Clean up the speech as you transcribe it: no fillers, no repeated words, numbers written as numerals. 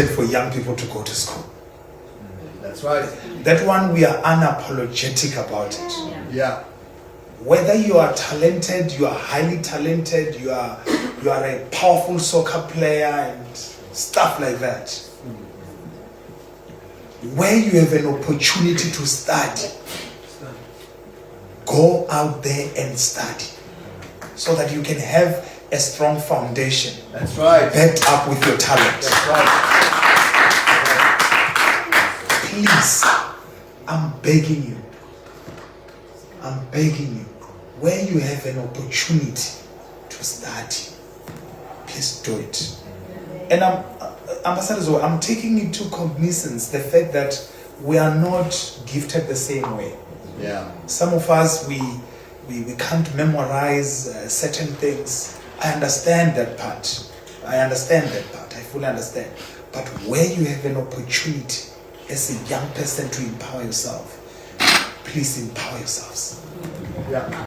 for young people to go to school. That's right. That one we are unapologetic about it. Yeah. Whether you are talented, you are highly talented, you are a powerful soccer player and stuff like that. Where you have an opportunity to study, go out there and study so that you can have a strong foundation. That's right. Backed up with your talent. That's right. Please, I'm begging you, where you have an opportunity to study, please do it. And Ambassador, I'm taking into cognizance the fact that we are not gifted the same way. Yeah. Some of us, we can't memorize certain things. I understand that part. I fully understand. But where you have an opportunity as a young person to empower yourself, please empower yourselves. Yeah.